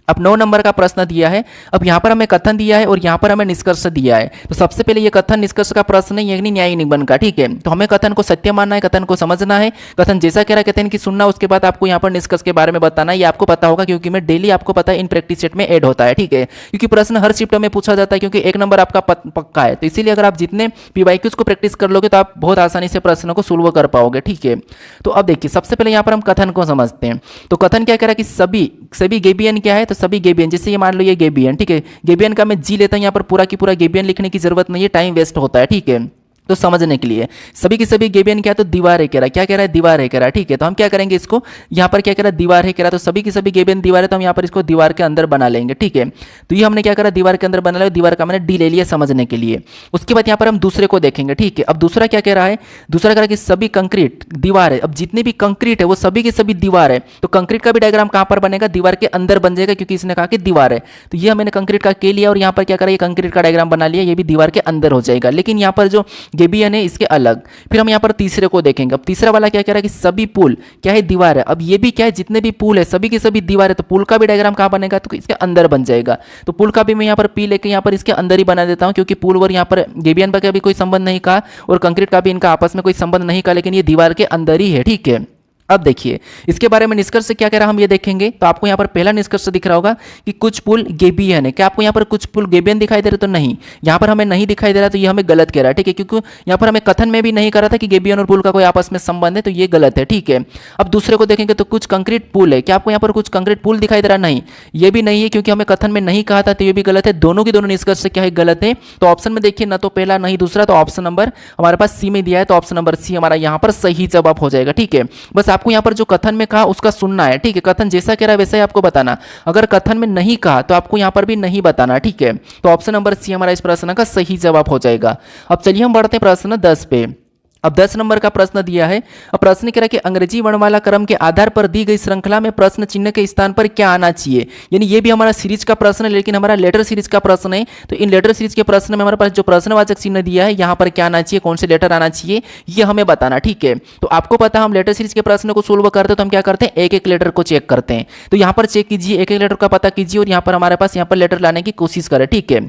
अब 9 नंबर का प्रश्न दिया है। अब यहाँ पर हमें कथन दिया है और यहाँ पर हमें निष्कर्ष दिया है। तो सबसे पहले ये कथन निष्कर्ष का प्रश्न है, यानी न्यायिक निबंध का। ठीक है, तो हमें कथन को सत्य मानना है, कथन को समझना है, कथन जैसा कह रहा है कथन की सुनना, उसके बाद आपको यहाँ पर निष्कर्ष के बारे में बताना है। ये आपको पता होगा क्योंकि मैं डेली आपको पता है इन प्रैक्टिस सेट में ऐड होता है। ठीक है, क्योंकि प्रश्न हर शिफ्ट में पूछा जाता है, क्योंकि 1 नंबर आपका पक्का है, तो इसीलिए अगर आप जितने PYQs को प्रैक्टिस कर लोगे तो आप बहुत आसानी से प्रश्नों को सोल्व कर पाओगे। ठीक है, तो अब देखिए सबसे पहले यहाँ पर हम कथन को समझते हैं। तो कथन क्या कह रहा है कि सभी गेबियन क्या है, तो सभी गेबियन, जैसे ये मान लो ये गेबियन। ठीक है, गेबियन का मैं जी लेता हूं, यहाँ पर पूरा की पूरा गेबियन लिखने की जरूरत नहीं है, टाइम वेस्ट होता है। ठीक है, तो समझने के लिए सभी की सभी गेबियन क्या है, तो दीवार है कह रहा है, क्या कह रहा है, दीवार है कह रहा है। ठीक है, तो हम क्या करेंगे, इसको यहाँ पर क्या कह रहा है, दीवार है कह रहा है, तो सभी की सभी गेबियन दीवार है, तो हम यहाँ पर इसको दीवार के अंदर बना लेंगे। ठीक है, तो ये हमने क्या करा, दीवार के अंदर बना लिया, दीवार का मैंने डी ले लिया समझने के लिए। उसके बाद यहाँ पर हम दूसरे को देखेंगे। ठीक है, अब दूसरा क्या कह रहा है, दूसरा कह रहा है कि सभी कंक्रीट दीवार है। अब जितने भी कंक्रीट है वो सभी की सभी दीवार है, तो कंक्रीट का भी डायग्राम कहाँ पर बनेगा, दीवार के अंदर बन जाएगा, क्योंकि इसने कहा कि दीवार है। तो ये मैंने कंक्रीट का के लिया और यहाँ पर क्या करा, ये कंक्रीट का डायग्राम बना लिया, ये भी दीवार के अंदर हो जाएगा। लेकिन यहाँ पर जो गेबियन है इसके अलग। फिर हम यहाँ पर तीसरे को देखेंगे। अब तीसरा वाला क्या कह रहा है कि सभी पुल क्या है दीवार है। अब ये भी क्या है जितने भी पुल है सभी के सभी दीवार है, तो पुल का भी डायग्राम कहाँ बनेगा तो इसके अंदर बन जाएगा। तो पुल का भी मैं यहाँ पर पी लेके यहाँ पर इसके अंदर ही बना देता हूँ, क्योंकि पुल वर यहाँ पर गेबियन का भी कोई संबंध नहीं कहा और कंक्रीट का भी इनका आपस में कोई संबंध नहीं कहा, लेकिन ये दीवार के अंदर ही है। ठीक है, अब देखिए इसके बारे में निष्कर्ष क्या कह रहा हम ये देखेंगे। तो आपको यहाँ पर पहला निष्कर्ष दिख रहा होगा कि कुछ पुल गेबियन है। क्या आपको यहाँ पर कुछ पुल गेबियन दिखाई दे रहे? तो नहीं, यहाँ पर हमें नहीं दिखाई दे रहा, तो ये हमें गलत कह रहा है। ठीक है, क्योंकि यहाँ पर हमें कथन में भी नहीं कर रहा था कि गेबियन और पुल का कोई आपस में संबंध है, तो ये गलत है। ठीक है, अब दूसरे को देखेंगे तो कुछ कंक्रीट पुल है। क्या आपको यहाँ पर कुछ कंक्रीट पुल दिखाई दे रहा? नहीं, ये भी नहीं है, क्योंकि हमें कथन में नहीं कहा था, तो ये भी गलत है। दोनों की दोनों निष्कर्ष क्या है गलत है। तो ऑप्शन में देखिए ना तो पहला नहीं दूसरा, तो ऑप्शन नंबर हमारे पास सी में दिया है, तो ऑप्शन नंबर सी हमारा यहाँ पर सही जवाब हो जाएगा। ठीक है, बस आपको यहाँ पर जो कथन में कहा उसका सुनना है। ठीक है, कथन जैसा कह रहा है वैसा ही आपको बताना। अगर कथन में नहीं कहा तो आपको यहां पर भी नहीं बताना। ठीक है, तो ऑप्शन नंबर सी हमारा इस प्रश्न का सही जवाब हो जाएगा। अब चलिए हम बढ़ते हैं प्रश्न 10 पे। अब 10 नंबर का प्रश्न दिया है। अब प्रश्न कह रहा है कि अंग्रेजी वर्णमाला क्रम के आधार पर दी गई श्रृंखला में प्रश्न चिन्ह के स्थान पर क्या आना चाहिए। यानी ये भी हमारा सीरीज का प्रश्न है, लेकिन हमारा लेटर सीरीज का प्रश्न है। तो इन लेटर सीरीज के प्रश्न में हमारे पास जो प्रश्नवाचक चिन्ह दिया है यहाँ पर क्या आना चाहिए, कौन से लेटर आना चाहिए, ये हमें बताना। ठीक है, तो आपको पता है हम लेटर सीरीज के प्रश्न को सोल्व करते हैं तो हम क्या करते हैं एक एक लेटर को चेक करते हैं। तो यहाँ पर चेक कीजिए, एक एक लेटर का पता कीजिए और यहाँ पर हमारे पास यहाँ पर लेटर लाने की कोशिश करें। ठीक है,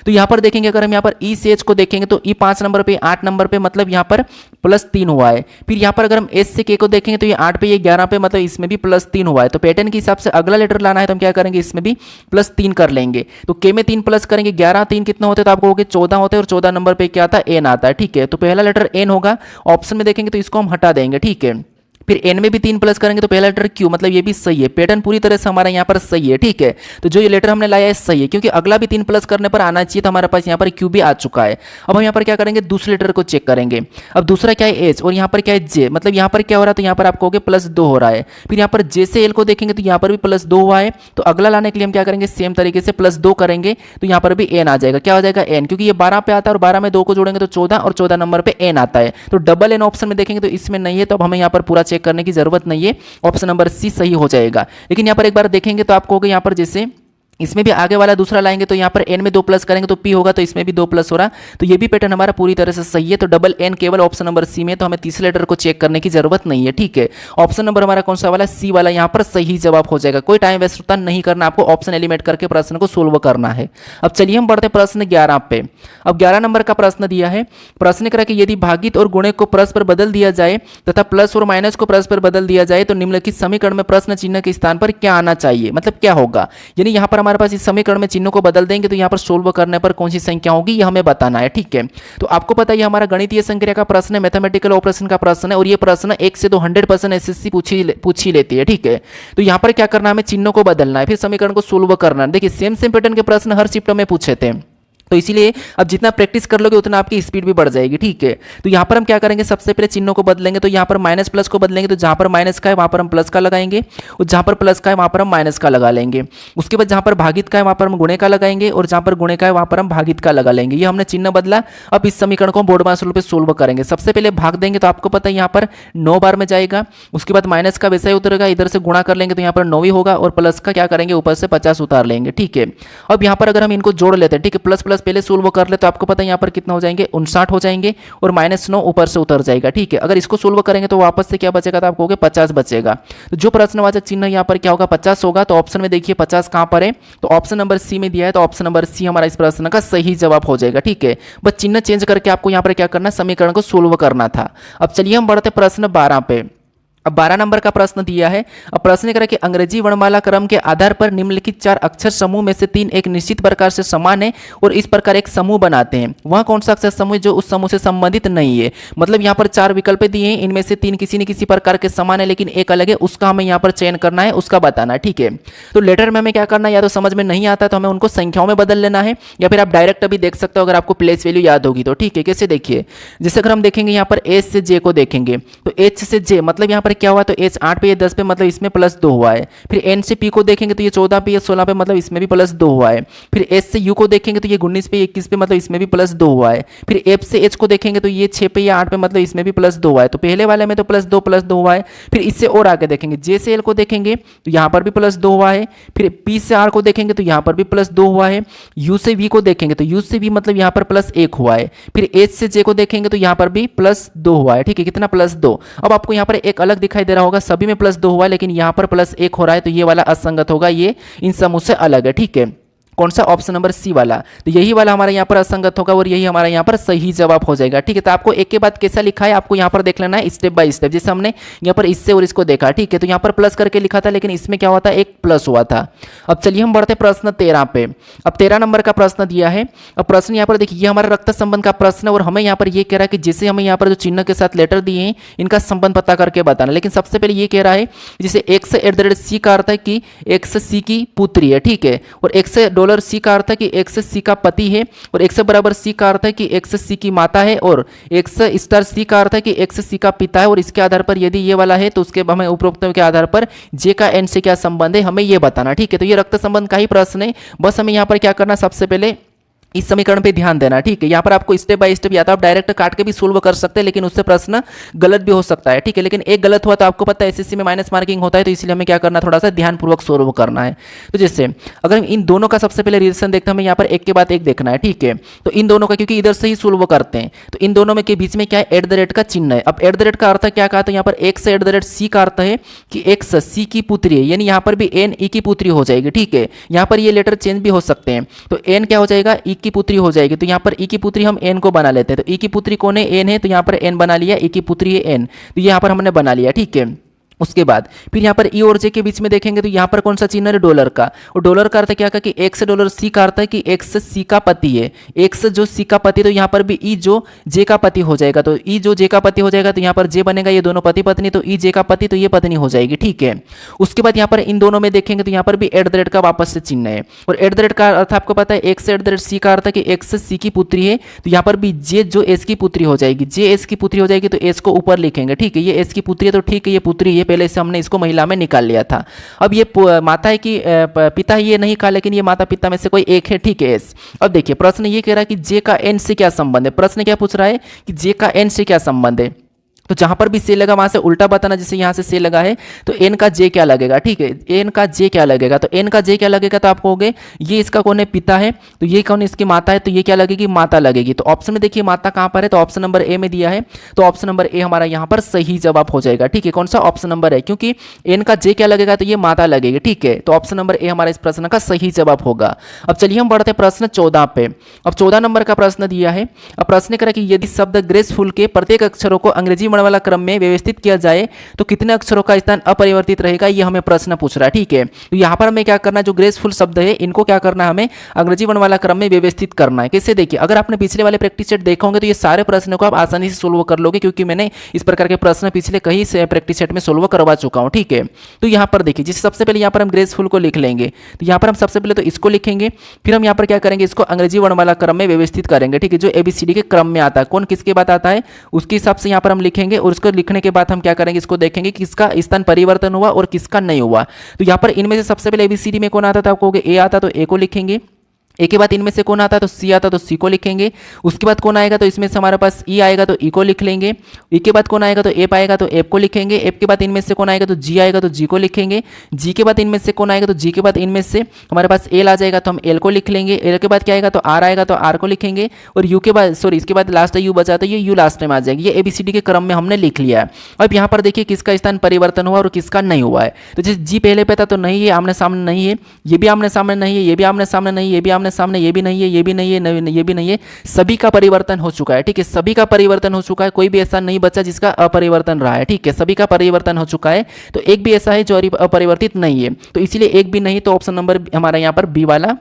तो यहाँ पर देखेंगे अगर हम यहाँ पर ई से एच को देखेंगे तो ई 5 नंबर पे 8 नंबर पे मतलब यहाँ पर +3 हुआ है। फिर यहाँ पर अगर हम एस से के को देखेंगे तो ये 8 पे ये 11 पे मतलब इसमें भी +3 हुआ है। तो पैटर्न के हिसाब से अगला लेटर लाना है तो हम क्या करेंगे इसमें भी +3 कर लेंगे। तो के में 3 प्लस करेंगे 11 3 कितना होते हैं तो आपको हो गए 14 होते हैं और 14 नंबर पे क्या आता है एन आता है। ठीक है, तो पहला लेटर एन होगा। ऑप्शन में देखेंगे तो इसको हम हटा देंगे। ठीक है, फिर एन में भी 3 प्लस करेंगे तो पहला लेटर क्यू मतलब ये भी सही है। पैटर्न पूरी तरह से हमारा यहाँ पर सही है। ठीक है, तो जो ये लेटर हमने लाया है सही है, क्योंकि अगला भी 3 प्लस करने पर आना चाहिए, तो हमारे पास यहाँ पर क्यू भी आ चुका है। अब हम यहाँ पर क्या करेंगे दूसरे लेटर को चेक करेंगे। अब दूसरा क्या है एच और यहाँ पर क्या है जे, मतलब यहाँ पर क्या हो रहा है तो यहाँ पर आपको +2 हो रहा है। फिर यहाँ पर जे से एल को देखेंगे तो यहाँ पर भी +2 हुआ है। तो अगला लाने के लिए हम क्या करेंगे सेम तरीके से +2 करेंगे तो यहाँ पर भी एन आ जाएगा। क्या हो जाएगा एन, क्योंकि ये 12 पे आता है और 12 में 2 को जोड़ेंगे तो 14 और 14 नंबर पे एन आता है। तो डबल एन ऑप्शन में देखेंगे तो इसमें नहीं है, तो अब हमें यहाँ पर पूरा चेक करने की जरूरत नहीं है, ऑप्शन नंबर सी सही हो जाएगा। लेकिन यहाँ पर एक बार देखेंगे तो आपको होगा यहाँ पर जैसे इसमें भी आगे वाला दूसरा लाएंगे तो यहाँ पर एन में 2 प्लस करेंगे तो पी होगा, तो इसमें भी 2 प्लस हो रहा। तो ये भी पैटर्न हमारा पूरी तरह से सही है। तो डबल एन केवल ऑप्शन नंबर सी में, तो हमें तीसरे लेटर को चेक करने की जरूरत नहीं है। ठीक है, ऑप्शन नंबर हमारा कौन सा वाला सी वाला यहाँ पर सही जवाब हो जाएगा। कोई टाइम वेस्ट नहीं करना, आपको ऑप्शन एलिमिनेट करके प्रश्न को सोल्व करना है। अब चलिए हम बढ़ते प्रश्न 11 पे। अब 11 नंबर का प्रश्न दिया है। प्रश्न करा कि यदि भागित और गुणक को परस्पर बदल दिया जाए तथा प्लस और माइनस को परस्पर बदल दिया जाए तो निम्नलिखित समीकरण में प्रश्न चिन्ह के स्थान पर क्या आना चाहिए, मतलब क्या होगा। यानी यहाँ पर हमारे पास इस समीकरण में चिन्हों को बदल देंगे तो यहाँ पर सोल्व करने पर कौन सी संख्या होगी ये हमें बताना है। ठीक है, तो आपको पता है ये हमारा गणितीय संक्रिया का प्रश्न है, मैथमेटिकल ऑपरेशन का प्रश्न है और ये प्रश्न 1 से 100% एसएससी पूछ ही लेती है। ठीक है, तो यहाँ पर क्या करना है हमें चिन्हों को बदलना है, फिर समीकरण को सोल्व करना है। देखिए सेम पैटर्न के प्रश्न हर शिफ्ट में पूछे थे, तो इसीलिए अब जितना प्रैक्टिस कर लोगे उतना आपकी स्पीड भी बढ़ जाएगी। ठीक है, तो यहाँ पर हम क्या करेंगे सबसे पहले चिन्हों को बदलेंगे। तो यहाँ पर माइनस प्लस को बदलेंगे, तो जहाँ पर माइनस का है वहाँ पर हम प्लस का लगाएंगे और जहाँ पर प्लस का है वहाँ पर हम माइनस का लगा लेंगे। उसके बाद जहाँ पर भागित का है वहाँ पर हम गुणे का लगाएंगे और जहाँ पर गुणे का है वहाँ पर हम भागित का लगा लेंगे। ये हमने चिन्ह बदला। अब इस समीकरण को हम बोर्ड मास रूल पे सोल्व करेंगे। सबसे पहले भाग देंगे तो आपको पता है यहाँ पर 9 बार में जाएगा। उसके बाद माइनस का वैसा ही उतरेगा, इधर से गुणा कर लेंगे तो यहाँ पर 9 ही होगा और प्लस का क्या करेंगे ऊपर से 50 उतार लेंगे। ठीक है, अब यहाँ पर अगर हम इनको जोड़ लेते हैं, ठीक है, प्लस प्लस पहले सोल्व कर ले तो आपको पता है यहाँ पर कितना हो जाएंगे 59 हो जाएंगे और -9 ऊपर से उतर जाएगा। ठीक है, अगर इसको सोल्व करेंगे तो वापस से क्या बचेगा तो आपको 50 बचेगा। तो जो प्रश्नवाचक चिन्ह यहाँ पर क्या होगा 50 होगा। तो ऑप्शन में देखिए 50 कहाँ पर है, तो ऑप्शन नंबर सी में दिया है, तो ऑप्शन नंबर सी हमारा इस प्रश्न का सही जवाब हो जाएगा। ठीक है, बस चिन्ह चेंज करके आपको यहाँ पर क्या करना है समीकरण को सोल्व करना था। अब चलिए हम बढ़ते प्रश्न 12 पे। अब 12 नंबर का प्रश्न दिया है। अब प्रश्न करा कि अंग्रेजी वर्णमाला क्रम के आधार पर निम्नलिखित 4 अक्षर समूह में से 3 एक निश्चित प्रकार से समान है और इस प्रकार एक समूह बनाते हैं। वह कौन सा अक्षर समूह जो उस समूह से संबंधित नहीं है। मतलब यहाँ पर 4 विकल्प दिए हैं, इनमें से 3 किसी न किसी प्रकार के समान है लेकिन एक अलग है, उसका हमें यहाँ पर चयन करना है, उसका बताना है। ठीक है, तो लेटर में हमें क्या करना है, या तो समझ में नहीं आता तो हमें उनको संख्याओं में बदल लेना है या फिर आप डायरेक्ट अभी देख सकते हो अगर आपको प्लेस वैल्यू याद होगी तो। ठीक है, कैसे देखिए, जैसे अगर हम देखेंगे यहाँ पर एच से जे को देखेंगे तो एच से जे मतलब यहाँ पर पर क्या हुआ, तो H 8 पे ये 10 पे मतलब इसमें +2 हुआ है। फिर N से P को देखेंगे तो ये 14 पे ये 16 पे मतलब इसमें भी +2 हुआ है। फिर S से U को देखेंगे तो ये 19 पे 21 पे मतलब इसमें भी +2 हुआ है। फिर F से H को देखेंगे तो ये 6 पे या 8 पे मतलब इसमें भी +2 हुआ है। तो पहले वाले में तो +2 हुआ है। फिर इससे और आगे देखेंगे J से L को देखेंगे तो यहाँ पर भी +2 हुआ है। फिर P से R को देखेंगे तो यहाँ पर भी +2 हुआ है। U से V को देखेंगे तो U से V मतलब यहाँ पर +1 हुआ है। फिर H से J को देखेंगे तो यहाँ पर भी +2 हुआ है। ठीक है, कितना +2। अब आपको यहाँ पर एक अलग दिखाई दे रहा होगा, सभी में +2 हुआ है लेकिन यहाँ पर +1 हो रहा है, तो ये वाला असंगत होगा, ये इन समूह से अलग है। ठीक है, कौन सा, ऑप्शन नंबर सी वाला। तो यही वाला हमारा यहाँ पर असंगत होगा और यही हमारा यहाँ पर सही जवाब हो जाएगा। ठीक है, तो आपको एक के बाद कैसा लिखा है आपको यहाँ पर देख लेना है स्टेप बाय स्टेप, जैसे हमने यहाँ पर इससे और इसको देखा। ठीक है, तो यहाँ पर प्लस करके लिखा था लेकिन इसमें क्या हुआ था, एक प्लस हुआ था। अब चलिए हम बढ़ते प्रश्न 13 पे। अब 13 नंबर का प्रश्न दिया है। अब प्रश्न यहाँ पर देखिए, ये हमारा रक्त संबंध का प्रश्न है और हमें यहाँ पर ये कह रहा है कि जैसे हमें यहाँ पर जो चिन्ह के साथ लेटर दिए हैं इनका संबंध पता करके बताना। लेकिन सबसे पहले ये कह रहा है जैसे x का अर्थ है कि x C की पुत्री है। ठीक है, और $C का अर्थ है कि x C का पति है, और x C का अर्थ है कि x C की माता है, और x C का अर्थ है कि x C का पिता है। और इसके आधार पर यदि ये वाला है तो उसके हमें उपरोक्त के आधार पर J का N से क्या संबंध है हमें ये बताना। ठीक है, तो ये रक्त संबंध का ही प्रश्न है, बस हमें यहाँ पर क्या करना, सबसे पहले इस समीकरण पे ध्यान देना। ठीक है, यहाँ पर आपको स्टेप बाय स्टेप या तो आप डायरेक्ट काट के भी सोल्व कर सकते हैं लेकिन उससे प्रश्न गलत भी हो सकता है। ठीक है, लेकिन एक गलत हुआ तो आपको पता है एसएससी में माइनस मार्किंग होता है, तो इसलिए हमें क्या करना, थोड़ा सा ध्यानपूर्वक सोल्व करना है। तो जैसे अगर इन दोनों का सबसे पहले रिलेशन देखते हैं, हमें यहाँ पर एक के बाद एक देखना है। ठीक है, तो इन दोनों का क्योंकि इधर से ही सोल्व करते हैं तो इन दोनों में के बीच में क्या है, @ का चिन्ह है। अब @ का अर्थ क्या कहा, तो यहाँ पर x @ C का अर्थ है कि x C की पुत्री है, यानी यहाँ पर भी n E की पुत्री हो जाएगी। ठीक है, यहाँ पर ये लेटर चेंज भी हो सकते हैं, तो n क्या हो जाएगा, E की पुत्री हो जाएगी। तो यहाँ पर ई की पुत्री हम एन को बना लेते हैं, तो ई की पुत्री कौन है, एन है, तो यहाँ पर एन बना लिया, ई की पुत्री है एन, तो यहाँ पर हमने बना लिया। ठीक है, उसके बाद फिर यहाँ पर ई और जे के बीच में देखेंगे तो यहाँ पर कौन सा चिन्ह है, डॉलर का। और डॉलर का अर्थ क्या का कि एक्स $C का अर्थ है कि एक्स सी का पति है, एक्स जो सी का पति, तो यहाँ पर भी ई जो जे का पति हो जाएगा। तो ई जो जे का पति हो जाएगा तो यहाँ पर जे बनेगा, ये दोनों पति पत्नी, तो ई जे का पति तो ये पत्नी हो जाएगी। ठीक है, उसके बाद यहाँ पर इन दोनों में देखेंगे तो यहाँ पर भी @ का वापस से चिन्ह है, और @ का अर्थ आपको पता है एक्स @ C का अर्थ है कि एक्स सी की पुत्री है, तो यहाँ पर भी जे जो एस की पुत्री हो जाएगी, जे एस की पुत्री हो जाएगी, तो एस को ऊपर लिखेंगे। ठीक है, ये एस की पुत्री है, तो ठीक है ये पुत्री है, पहले से हमने इसको महिला में निकाल लिया था। अब ये माता है कि पिता है ये नहीं कहा, लेकिन ये माता पिता में से कोई एक है। ठीक है, एस। अब देखिए प्रश्न ये कह रहा है कि जे का एन से क्या संबंध है, प्रश्न क्या पूछ रहा है कि जे का एन से क्या संबंध है। तो जहां पर भी से लगा वहां से उल्टा बताना, जैसे यहां से लगा है तो एन का जे क्या लगेगा। ठीक है, एन का जे क्या लगेगा, तो एन का जे क्या लगेगा, तो आप कहोगे ये इसका कौन है, पिता है, तो ये कौन इसकी माता है, तो ये क्या लगेगी, माता लगेगी। तो ऑप्शन में देखिए माता कहां पर है, तो ऑप्शन नंबर ए में दिया है, तो ऑप्शन नंबर ए हमारा यहां पर सही जवाब हो जाएगा। ठीक है, कौन सा ऑप्शन नंबर है, क्योंकि एन का जे क्या लगेगा, तो ये माता लगेगी। ठीक है, तो ऑप्शन नंबर ए हमारा इस प्रश्न का सही जवाब होगा। अब चलिए हम बढ़ते प्रश्न 14 पे। अब 14 नंबर का प्रश्न दिया है। अब प्रश्न करें कि यदि शब्द ग्रेसफुल के प्रत्येक अक्षरों को अंग्रेजी वर्णमाला क्रम में व्यवस्थित किया जाए तो कितने अक्षरों का स्थान अपरिवर्तित रहेगा, ये हमें प्रश्न पूछ रहा है। ठीक है, तो यहां पर हमें क्या करना है, जो ग्रेसफुल शब्द है इनको क्या करना है, हमें अंग्रेजी वर्णमाला क्रम में व्यवस्थित करना है। कैसे, देखिए अगर आपने पिछले वाले प्रैक्टिस सेट देखा होंगे तो ये सारे प्रश्नों को आप आसानी से सोल्व कर लोगे, क्योंकि मैंने इस प्रकार के प्रश्न पिछले कई से प्रैक्टिस सेट में सोल्व करवा चुका हूं। ठीक है, तो यहां पर देखिए जिस सबसे पहले यहां पर हम ग्रेसफुल को लिख लेंगे, तो यहां पर हम सबसे पहले तो इसको लिखेंगे, फिर हम यहां पर क्या करेंगे, इसको अंग्रेजी वर्णमाला क्रम में व्यवस्थित करेंगे। ठीक है, जो एबीसीडी के क्रम में आता है, कौन किसके बाद आता है उसके हिसाब से यहां पर हम लिखेंगे, और उसको लिखने के बाद हम क्या करेंगे, इसको देखेंगे किसका स्थान परिवर्तन हुआ और किसका नहीं हुआ। तो यहां पर इनमें से सबसे पहले एबीसीडी में कौन आता था, आपको ए आता, तो ए को लिखेंगे। ए के बाद इनमें से कौन आता है, तो सी आता, तो सी को लिखेंगे। उसके बाद कौन आएगा, तो इसमें से हमारे पास ई आएगा, तो ई को लिख लेंगे। ई के बाद कौन आएगा, तो एफ आएगा, तो एफ को लिखेंगे। एफ के बाद इनमें से कौन आएगा, तो जी आएगा, तो जी को लिखेंगे। जी के बाद इनमें से कौन आएगा, तो जी के बाद इनमें से हमारे पास एल आ जाएगा, तो हम एल को लिख लेंगे। एल के बाद क्या आएगा, तो आर आएगा, तो आर को लिखेंगे। और यू के बाद इसके बाद लास्ट यू बचा, तो ये यू लास्ट में आ जाएगी। ये एबीसीडी के क्रम में हमने लिख लिया है। अब यहाँ पर देखिए किसका स्थान परिवर्तन हुआ और किसका नहीं हुआ है। तो जैसे जी पहले पे था तो नहीं है, आमने सामने नहीं है, ये भी आमने सामने नहीं है, ये भी आमने सामने नहीं है, ये भी आमने सामने, ये भी नहीं है, ये भी नहीं है, ये भी नहीं है, सभी का परिवर्तन हो चुका है। ठीक है, सभी का परिवर्तन हो चुका है, कोई भी ऐसा नहीं बचा जिसका अपरिवर्तन रहा है। ठीक है, सभी का परिवर्तन हो चुका है, तो एक भी ऐसा है जो अपरिवर्तित नहीं है, तो इसलिए एक भी नहीं, तो ऑप्शन नंबर हमारा यहाँ पर बी वाला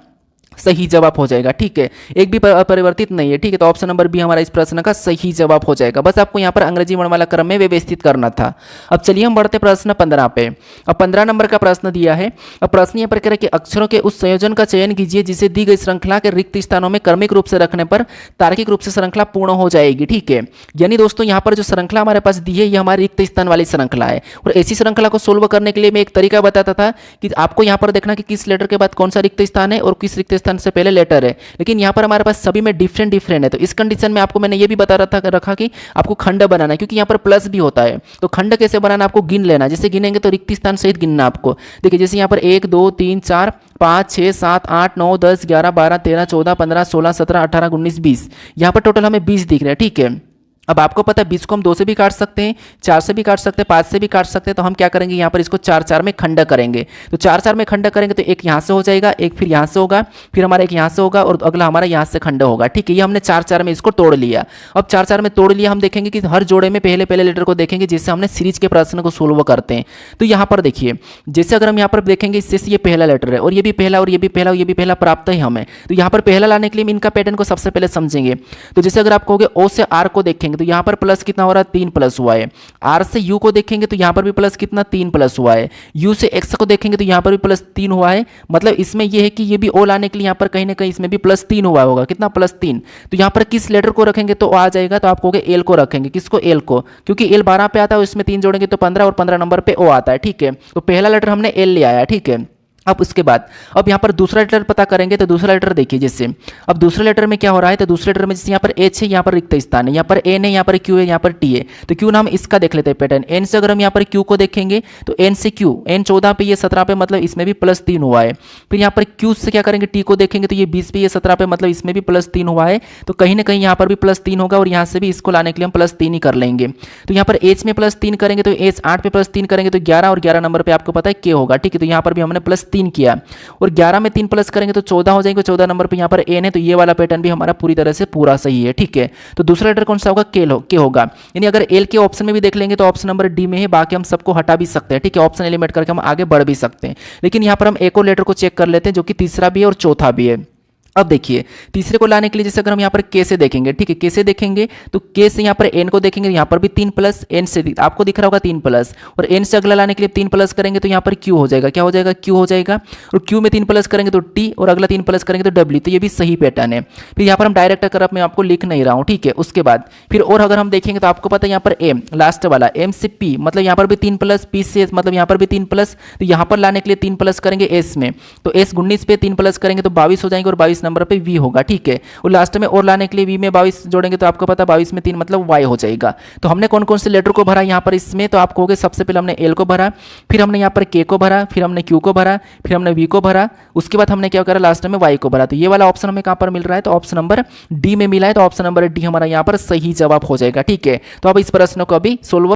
सही जवाब हो जाएगा। ठीक है, एक भी अपरिवर्तित नहीं है। ठीक है, तो ऑप्शन नंबर बी हमारा इस प्रश्न का सही जवाब हो जाएगा। बस आपको यहाँ पर अंग्रेजी वर्णमाला क्रम में व्यवस्थित करना था। अब चलिए हम बढ़ते प्रश्न 15 पे। अब 15 नंबर का प्रश्न दिया है। अब प्रश्न यहाँ पर कह रहा है कि अक्षरों के उस संयोजन का चयन कीजिए जिसे दी गई श्रृंखला के रिक्त स्थानों में क्रमिक रूप से रखने पर तार्किक रूप से श्रृंखला पूर्ण हो जाएगी। ठीक है, यानी दोस्तों यहाँ पर जो श्रृंखला हमारे पास दी है ये हमारी रिक्त स्थान वाली श्रृंखला है। और ऐसी श्रृंखला को सोल्व करने के लिए मैं एक तरीका बताता था कि आपको यहाँ पर देखना कि किस लेटर के बाद कौन सा रिक्त स्थान है और किस रिक्त स्थान से पहले लेटर है। लेकिन यहाँ पर हमारे पास सभी में डिफरेंट डिफरेंट है। तो इस कंडीशन में आपको मैंने ये भी बता रखा कि आपको खंड बनाना है, क्योंकि यहाँ पर प्लस भी होता है। तो खंड कैसे बनाना, आपको गिन लेना। जैसे गिनेंगे तो रिक्त स्थान सहित गिनना आपको। देखिए जैसे यहाँ पर 1 2 3 4 5 6 7 8 9 10 11 12 13 14 15 16 17 18 19 20, यहाँ पर टोटल हमें 20 दिख रहे हैं। ठीक है, अब आपको पता है 20 को हम 2 से भी काट सकते हैं, 4 से भी काट सकते हैं, 5 से भी काट सकते हैं। तो हम क्या करेंगे, यहाँ पर इसको 4 4 में खंड करेंगे। तो 4 4 में खंड करेंगे तो एक यहाँ से हो जाएगा, एक फिर यहाँ से होगा, फिर हमारा एक यहाँ से होगा और अगला हमारा यहाँ से खंड होगा। ठीक है, ये हमने 4 4 में इसको तोड़ लिया। अब 4 4 में तोड़ लिया, हम देखेंगे कि हर जोड़े में पहले पहले लेटर को देखेंगे जिससे हमने सीरीज के प्रश्न को सोल्व करते हैं। तो यहाँ पर देखिए, जैसे अगर हम यहाँ पर देखेंगे इससे ये पहला लेटर है और ये भी पहला और ये भी पहला और ये भी पहला प्राप्त है हमें। तो यहाँ पर पहला लाने के लिए हम इनका पैटर्न को सबसे पहले समझेंगे। तो जैसे अगर आप कहोगे ओ से आर को देखेंगे तो यहाँ पर प्लस कितना हो रहा है, 3 प्लस हुआ है। आर से यू को देखेंगे तो यहाँ पर भी प्लस कितना, 3 प्लस हुआ है। यू से एक्स को देखेंगे तो यहाँ पर भी प्लस 3 हुआ है। मतलब इसमें यह है कि ये भी ओ लाने के लिए यहाँ पर कहीं ना कहीं इसमें भी प्लस 3 हुआ होगा। कितना, प्लस 3। तो यहाँ पर किस लेटर को रखेंगे तो आ जाएगा, तो आप कहोगे एल को रखेंगे। किसको, एल को, क्योंकि एल 12 पे आता है, उसमें 3 जोड़ेंगे तो 15 और 15 नंबर पे ओ आता है। ठीक है, तो पहला लेटर हमने एल ले आया। ठीक है, अब उसके बाद अब यहाँ पर दूसरा लेटर पता करेंगे। तो दूसरा लेटर देखिए, जैसे अब दूसरे लेटर में क्या हो रहा है, तो दूसरे लेटर में जैसे यहाँ पर एच है, यहाँ पर रिक्त स्थान है, यहाँ पर एन है, यहाँ पर क्यू है, यहाँ पर टी है। तो क्यू नाम इसका देख लेते हैं पैटर्न। एन से अगर हम यहाँ पर क्यू को देखेंगे तो एन से क्यू, एन 14 पे, ये 17 पे, मतलब इसमें भी प्लस 3 हुआ है। फिर यहाँ पर क्यू से क्या करेंगे, टी को देखेंगे तो ये 20 पे, ये 17 पे, मतलब इसमें भी प्लस 3 हुआ है। तो कहीं ना कहीं यहाँ पर भी प्लस 3 होगा और यहाँ से भी इसको लाने के लिए हम प्लस 3 ही कर लेंगे। तो यहाँ पर एच में प्लस 3 करेंगे तो एच 8 पे प्लस 3 करेंगे तो 11 और 11 नंबर पे आपको पता है के होगा। ठीक है, तो यहाँ पर भी हमने प्लस 3 किया और 11 में 3 प्लस करेंगे तो 14 हो जाएंगे। 14 नंबर पे यहाँ पर एन है, तो ये वाला पैटर्न भी हमारा पूरी तरह से पूरा सही है। ठीक है, तो दूसरा लेटर कौन सा होगा, के होगा। यानी अगर एल के ऑप्शन में भी देख लेंगे तो ऑप्शन नंबर डी में है, बाकी हम सबको हटा भी सकते हैं। ठीक है, ऑप्शन एलिमिनेट करके हम आगे बढ़ भी सकते हैं। लेकिन यहाँ पर हम एक और लेटर को चेक कर लेते हैं जो कि तीसरा भी है और चौथा भी है। अब देखिए, तीसरे को लाने के लिए जैसे अगर हम यहाँ पर के से देखेंगे, ठीक है, के से देखेंगे तो के से यहाँ पर एन को देखेंगे, यहाँ पर भी 3 प्लस, एन से आपको दिख रहा होगा 3 प्लस, और एन से अगला लाने के लिए 3 प्लस करेंगे तो यहाँ पर क्यू हो जाएगा। क्या हो जाएगा, क्यू हो जाएगा। और क्यू में 3 प्लस करेंगे तो टी, और अगला 3 प्लस करेंगे तो डब्ल्यू। तो ये भी सही पैटर्न है। फिर यहाँ पर हम डायरेक्ट अगर मैं आपको लिख नहीं रहा हूँ। ठीक है, उसके बाद फिर और अगर हम देखेंगे तो आपको पता है यहाँ पर एम लास्ट वाला, एम से पी, मतलब यहाँ पर भी 3 प्लस, पी से एस, मतलब यहाँ पर भी 3 प्लस। तो यहाँ पर लाने के लिए 3 प्लस करेंगे एस में, तो एस 19 पे 3 प्लस करेंगे तो 22 हो जाएंगे और 22 नंबर पे वी होगा। ठीक है, और लास्ट में और लाने के लिए वी में 22 जोड़ेंगे तो आपको पता 22 में 3 मतलब वाई हो जाएगा। तो हमने कौन कौन से लेटर को भरा यहाँ पर इसमें, तो आप कहोगे सबसे पहले हमने एल को भरा, फिर हमने यहाँ पर के को भरा, फिर हमने क्यू को भरा, फिर हमने वी को भरा, उसके बाद हमने क्या करा, लास्ट में वाई को भरा। तो ये वाला ऑप्शन हमें कहाँ पर मिल रहा है, तो ऑप्शन नंबर डी में मिला है। तो ऑप्शन नंबर डी हमारा यहाँ पर सही जवाब हो जाएगा। ठीक है, तो अब इस प्रश्न को अभी सोल्व